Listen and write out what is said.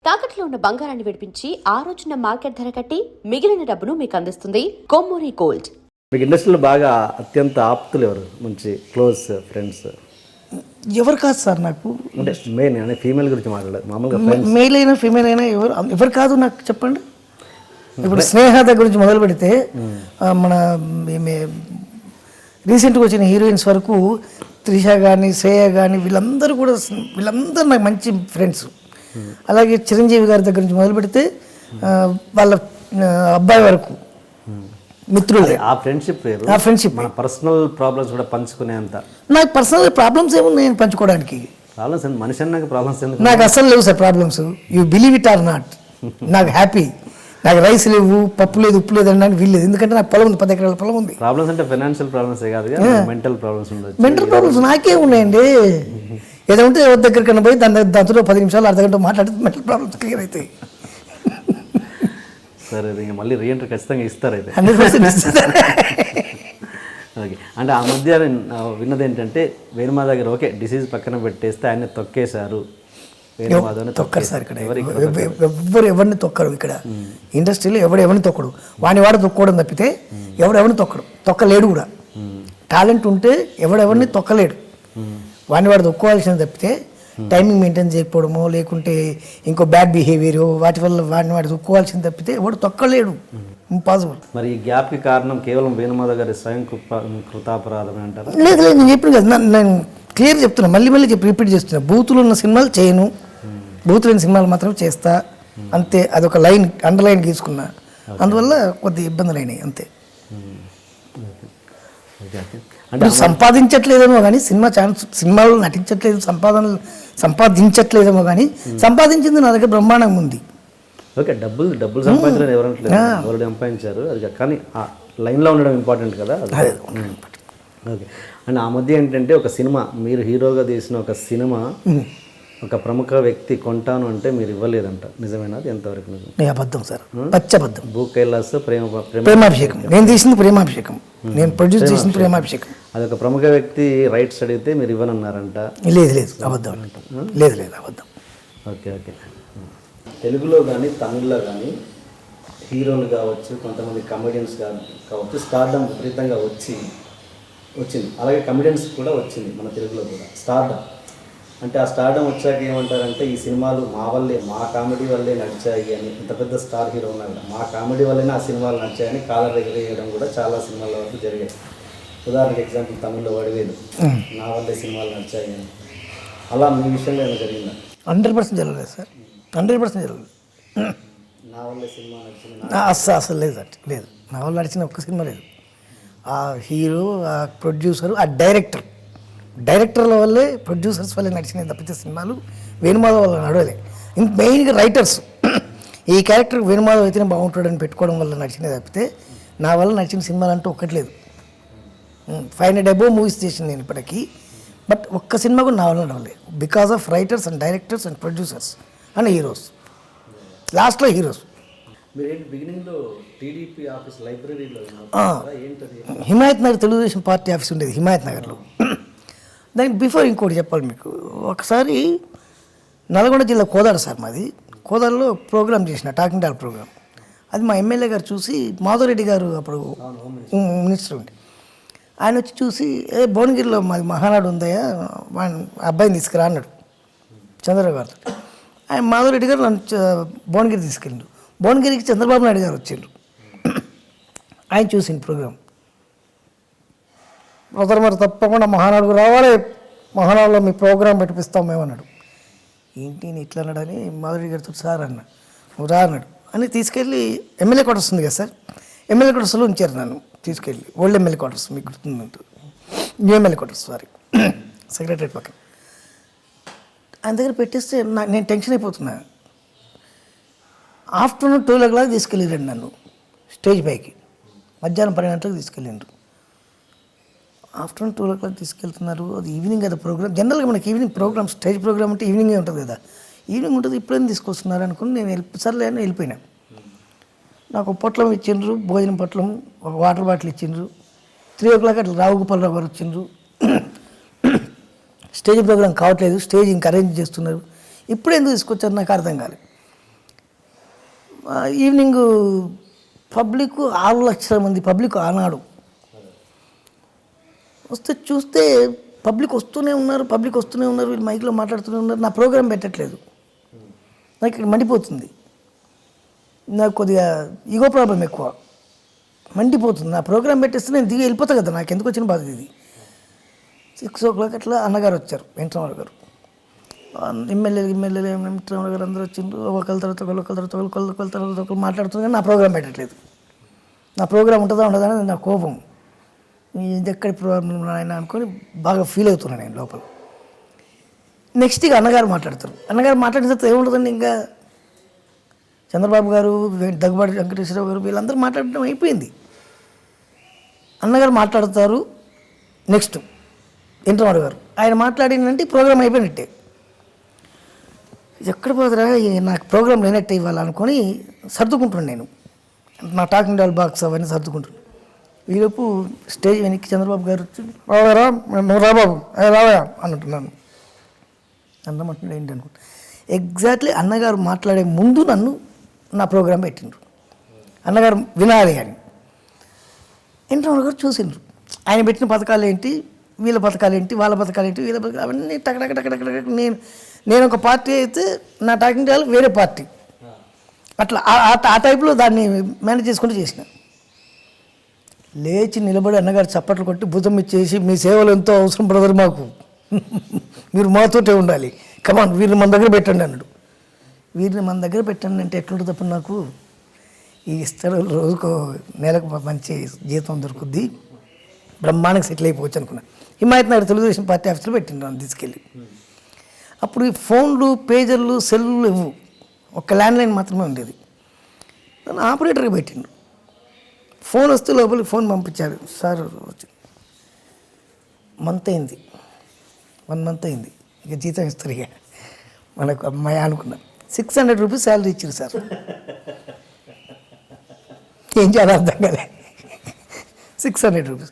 తాకట్లో ఉన్న బంగారాన్ని విడిపించి ఆ రోజున మార్కెట్ ధర కట్టి మిగిలిన డబ్బును మీకు అందిస్తుంది కొమ్మూరి గోల్డ్. మీకు ఇండస్ట్రీలో బాగా అత్యంత ఆప్తులు ఎవరు, మంచి క్లోజ్ ఫ్రెండ్స్ ఎవరు కాదు సార్ నాకు, అంటే మెయిన్ అంటే ఫీమేల్ గురించి మాట్లాడలేదు, మామూలుగా మేల్ అయినా ఫీమేల్ అయినా ఎవరు కాదు నాకు చెప్పండి. ఇప్పుడు స్నేహ దగ్గర గురించి మొదలు పెడితే మన రీసెంట్గా వచ్చిన హీరోయిన్స్ వరకు త్రిష కానీ శ్రేయ కానీ వీళ్ళందరూ నాకు మంచి ఫ్రెండ్స్. అలాగే చిరంజీవి గారి దగ్గర నుంచి మొదలు పెడితే వాళ్ళ అబ్బాయి వరకు మిత్రులు. ఆ ఫ్రెండ్షిప్ మన పర్సనల్ ప్రాబ్లమ్స్ కూడా పంచుకునేంత. నాకు పర్సనల్ ప్రాబ్లమ్స్ ఏమున్నాయి నేను పంచుకోవడానికి? ప్రాబ్లమ్స్ మనిషి అన్నాక ప్రాబ్లమ్స్ ఎందుకు? నాకు అసలు లేవు sir problems. You believe it or not. నాకు హ్యాపీ. నాకు రైస్ లేవు, పప్పు లేదు, ఉప్పు లేదు అనడానికి వీల్లేదు. ఎందుకంటే నాకు పొలం ఉంది, 10 ఎకరాల పొలం ఉంది. ప్రాబ్లమ్స్ అంటే ఫైనాన్షియల్ ప్రాబ్లమ్స్ కాదు, మెంటల్ ప్రాబ్లమ్స్ ఉండొచ్చు. మెంటల్ ప్రాబ్లమ్స్ నాకే ఉన్నాయండి. ఏదో ఉంటే ఎవరి దగ్గరికన్నా పోయి దాంతో 10 నిమిషాలు అర్ధగంట మాట్లాడితే మెంటల్ ప్రాబ్లమ్స్ క్లియర్ అవుతాయి. సరే, ఇంకా మళ్ళీ రీఎంట్రీ ఖచ్చితంగా ఇస్తారు అయితే. 100% ఓకే. అంటే ఆ మధ్య విన్నది ఏంటంటే వేణుమాధవ్ దగ్గర ఓకే డిసీజ్ పక్కన పెట్టేస్తే ఆయన తొక్కేశారు. తొక్కరు సార్ ఇక్కడ ఎవరిని తొక్కరు. ఇక్కడ ఇండస్ట్రీలో ఎవరిని తొక్కడు. వాడు తొక్కోవడం తప్పితే ఎవరిని తొక్కడు, తొక్కలేడు కూడా. టాలెంట్ ఉంటే ఎవరిని తొక్కలేడు. వాడు తొక్కోవాల్సింది తప్పితే టైమింగ్ మెయింటైన్ చేయకపోవడమో లేకుంటే ఇంకో బ్యాడ్ బిహేవియర్ వాటి వల్ల వాడు తొక్కోవాల్సింది తప్పితే ఎవడు తొక్కలేడు. ఇంపాసిబుల్. మరి ఈ గ్యాప్కి కారణం కేవలం వేణుమాధవ్ గారి స్వయం కృతాపరాధం అంటారు? లేదు, నేను చెప్పిన కదా, నేను క్లియర్ చెప్తున్నా, మళ్ళీ చెప్పి రిపీట్ చేస్తున్నా. బూతులు ఉన్న సినిమాలు చేయను, బూతులు లేని సినిమాలు మాత్రం చేస్తా, అంతే. అదొక లైన్ అండర్లైన్ గీసుకున్నా. అందువల్ల కొద్ది ఇబ్బందులు అయినాయి అంతే. అంటే సంపాదించట్లేదేమో కానీ సినిమాలు నటించట్లేదు, సంపాదించట్లేదేమో కానీ సంపాదించింది నా దగ్గర బ్రహ్మాండంగా ఉంది. ఓకే, డబ్బులు సంపాదించలేదు ఎవరంటలేదు, ఎవరు సంపాదించారు అది. కానీ ఆ లైన్లో ఉండడం ఇంపార్టెంట్ కదా. ఓకే. అండ్ ఆ మధ్య ఏంటంటే ఒక సినిమా, మీరు హీరోగా తీసిన ఒక సినిమా ఒక ప్రముఖ వ్యక్తి కొంటాను అంటే మీరు ఇవ్వలేదంట, నిజమేనా? అది ఎంతవరకు నిజం? అబద్ధం సార్, పచ్చబద్ధం. భూ కైలాస్ ప్రేమాభిషేకం నేను తీసింది, ప్రేమాభిషేకం నేను ప్రొడ్యూస్ చేసింది, ప్రేమాభిషేకం. అది ఒక ప్రముఖ వ్యక్తి రైట్స్ అడిగితే మీరు ఇవ్వనన్నారంట. లేదు, అబద్ధం. లేదు, అబద్ధం. ఓకే. తెలుగులో కానీ తమిళ్లో కానీ హీరోలు కావచ్చు, కొంతమంది కమెడియన్స్ కావచ్చు, స్టార్డమ్ విపరీతంగా వచ్చింది. అలాగే కమెడియన్స్ కూడా వచ్చింది మన తెలుగులో కూడా స్టార్డమ్. అంటే ఆ స్టార్డమ్ వచ్చాక ఏమంటారంటే ఈ సినిమాలు మా కామెడీ వల్లే నడిచాయి అని. ఇంత పెద్ద స్టార్ హీరో ఉన్నా కూడా మా కామెడీ వల్లనే ఆ సినిమాలు నడిచాయని కాలర్ దగ్గర వేయడం కూడా చాలా సినిమాల వరకు జరిగాయి. ఉదాహరణకి ఎగ్జాంపుల్ తమిళ్లో వడివేలు, నా వల్లే సినిమాలు నడిచాయి అని. అలా మీ విషయంలో ఏమైనా జరిగిందా? 100% జరగలేదు సార్, 100% జరగలేదు. నా వల్లే సినిమా నడిచింది అసలు లేదు. నా వల్ల నడిచిన ఒక్క సినిమా లేదు. ఆ హీరో, ఆ ప్రొడ్యూసరు, ఆ డైరెక్టర్ల వల్లే, ప్రొడ్యూసర్స్ వల్లే నడిచినాయి తప్పితే సినిమాలు వేణుమాధవ్ వల్ల నడవలే. మెయిన్గా రైటర్స్ ఈ క్యారెక్టర్ వేణుమాధవ్ అయితేనే బాగుంటాడని పెట్టుకోవడం వల్ల నడిచినాయి తప్పితే నా వల్ల నడిచిన సినిమాలు అంటూ ఒక్కట్లేదు. 500 అబోవ్ మూవీస్ చేసింది నేను ఇప్పటికీ, బట్ ఒక్క సినిమా కూడా నా వల్ల నడవలేదు. Because of writers and directors and producers and heroes. లాస్ట్లో heroes. Himayat Nagar Telugu Desam party office ఉండేది, హిమాయత్ నగర్లో. దానికి బిఫోర్ ఇంకోటి చెప్పాలి మీకు. ఒకసారి నల్గొండ జిల్లా కోదాడ సార్ మాది. కోదాడలో ప్రోగ్రామ్ చేసిన టాకింగ్ డాల్ ప్రోగ్రామ్. అది మా ఎమ్మెల్యే గారు చూసి, మాధవరెడ్డి గారు అప్పుడు మినిస్టర్ ఉండి, ఆయన వచ్చి చూసి భువనగిరిలో మాది మహానాడు ఉందయ్యా, అబ్బాయిని తీసుకురా అన్నాడు చంద్రబాబు గారు. ఆయన మాధవరెడ్డి గారు నన్ను భువనగిరి తీసుకెళ్ళిండు. భువనగిరికి చంద్రబాబు నాయుడు గారు వచ్చిండ్రు. ఆయన చూసిండు ప్రోగ్రాం. మరి తప్పకుండా మహానాడుకు రావాలి, మహానాడులో మీ ప్రోగ్రాం పెట్టిస్తాం మేమన్నాడు. ఏంటి నేను ఇట్లా అన్నాడని మాధురి గారితో సార్ అన్న, నువ్వు రా అన్నాడు. అని తీసుకెళ్ళి ఎమ్మెల్యే క్వార్టర్స్ ఉంది కదా సార్, ఎమ్మెల్యే క్వార్టర్స్లో ఉంచారు నన్ను తీసుకెళ్ళి. ఓల్డ్ ఎమ్మెల్యే క్వార్టర్స్ మీకు గుర్తుందంటూ, న్యూ ఎమ్మెల్యే క్వార్టర్స్ సెక్రటరేట్ పక్కన. ఆయన దగ్గర పెట్టేస్తే నేను టెన్షన్ అయిపోతున్నా. ఆఫ్టర్నూన్ 12 o'clock తీసుకెళ్ళిరండి నన్ను స్టేజ్ పైకి. మధ్యాహ్నం 12 గంటలకు తీసుకెళ్ళిండ్రు. ఆఫ్టర్నూన్ 12 o'clock తీసుకెళ్తున్నారు. అది ఈవినింగ్ కదా ప్రోగ్రామ్. జనరల్గా మనకి ఈవినింగ్ ప్రోగ్రామ్, స్టేజ్ ప్రోగ్రామ్ అంటే ఈవినింగే ఉంటుంది కదా. ఈవినింగ్ ఉంటుంది, ఇప్పుడేం తీసుకొస్తున్నారు అనుకుని నేను సర్లే అని వెళ్ళిపోయినా. నాకు పొట్లం ఇచ్చిండ్రు, భోజనం పొట్లం, ఒక వాటర్ బాటిల్ ఇచ్చిండ్రు. 3 o'clock అట్లా రావుగోపాలరావు గారు వచ్చిండ్రు. స్టేజ్ ప్రోగ్రామ్ కావట్లేదు, స్టేజ్ ఇంకా అరేంజ్ చేస్తున్నారు. ఇప్పుడు ఎందుకు తీసుకొచ్చారు నాకు అర్థం కాలేదు. ఈవినింగ్ పబ్లిక్ 6 లక్షల మంది పబ్లిక్ ఆనాడు వస్తే చూస్తే పబ్లిక్ వస్తూనే ఉన్నారు వీళ్ళు మైక్లో మాట్లాడుతూనే ఉన్నారు. నా ప్రోగ్రాం పెట్టట్లేదు. నాకు ఇక్కడ మండిపోతుంది. నాకు కొద్దిగా ఈగో ప్రాబ్లం ఎక్కువ, మండిపోతుంది. నా ప్రోగ్రాం పెట్టేస్తే నేను దిగి వెళ్ళిపోతా కదా, నాకు ఎందుకు వచ్చిన బాధ ఇది. 6 o'clock అట్లా అన్నగారు వచ్చారు, వెంకటరామరావు గారు, ఎమ్మెల్యేలు వెంకటరామరావు గారు అందరూ వచ్చిండ్రు. ఒకళ్ళ తర్వాత ఒకళ్ళు మాట్లాడుతున్నారు కానీ నా ప్రోగ్రాం పెట్టట్లేదు. నా ప్రోగ్రాం ఉంటుందా అని నా కోపం. ఇది ఎక్కడి ప్రాబ్లం ఆయన అనుకొని బాగా ఫీల్ అవుతున్నాను నేను లోపల. నెక్స్ట్ ఇక అన్నగారు మాట్లాడతారు. అన్నగారు మాట్లాడిన తర్వాత ఏముంటుందండి, ఇంకా చంద్రబాబు గారు, దగ్గుబాటి వెంకటేశ్వరరావు గారు వీళ్ళందరూ మాట్లాడడం అయిపోయింది. అన్నగారు మాట్లాడతారు. నెక్స్ట్ వెంకటరామరావు గారు ఆయన మాట్లాడినంటే ప్రోగ్రాం అయిపోయినట్టే. ఎక్కడ పోతురా నాకు ప్రోగ్రాం లేనట్టే ఇవ్వాలనుకొని సర్దుకుంటున్నాను నేను. నా టాకింగ్ డాల్ బాక్స్ అవన్నీ సర్దుకుంటున్నాను. ఈలోపు స్టేజ్ వెనక్కి చంద్రబాబు గారు వచ్చి రావారా నువ్వు రాబాబు రావా అంటున్నాను. అన్నమంటున్నాడు ఏంటి అనుకుంటా. ఎగ్జాక్ట్లీ అన్నగారు మాట్లాడే ముందు నన్ను నా ప్రోగ్రాం పెట్టిండ్రు. అన్నగారు వినాలి అని వెంకటరామరావు గారు చూసిండ్రు. ఆయన పెట్టిన పథకాలు ఏంటి, వీళ్ళ పథకాలు ఏంటి, వాళ్ళ పథకాలు ఏంటి, వీళ్ళ పథకాలు అవన్నీ టక్ నేను ఒక పార్టీ అయితే నా టాకింగ్ డాల్ వేరే పార్టీ, అట్లా ఆ టైప్లో దాన్ని మేనేజ్ చేసుకుంటూ చేసిన. లేచి నిలబడి అన్నగారు చప్పట్లు కొట్టి భుజం ఇచ్చేసి మీ సేవలు ఎంతో అవసరం బ్రదర్ మాకు, మీరు మాతోటే ఉండాలి, కమాన్ వీరిని మన దగ్గర పెట్టండి అన్నాడు. వీరిని మన దగ్గర పెట్టండి అంటే ఎట్లుంటుంది తప్ప నాకు ఈ ఇస్తారు రోజుకు నెలకు మంచి జీతం దొరుకుద్ది, బ్రహ్మాండంగా సెటిల్ అయిపోవచ్చు అనుకున్నా. హిమాయత్ నగర్ తెలుగుదేశం పార్టీ ఆఫీస్లో పెట్టిండు నన్ను తీసుకెళ్ళి. అప్పుడు ఈ ఫోన్లు, పేజర్లు, సెల్లు ఇవ్వు, ఒక ల్యాండ్లైన్ మాత్రమే ఉండేది. నన్ను ఆపరేటర్గా పెట్టిండు. ఫోన్ వస్తే లోపలికి ఫోన్ పంపించారు. సార్ వచ్చి 1 month అయింది, ఇక జీతం ఇస్తారు, ఇక మనకు అమ్మాయి అనుకున్నాను. 600 రూపీస్ శాలరీ ఇచ్చారు సార్. ఏం చేయాలి అర్థం కాలే. 600 రూపీస్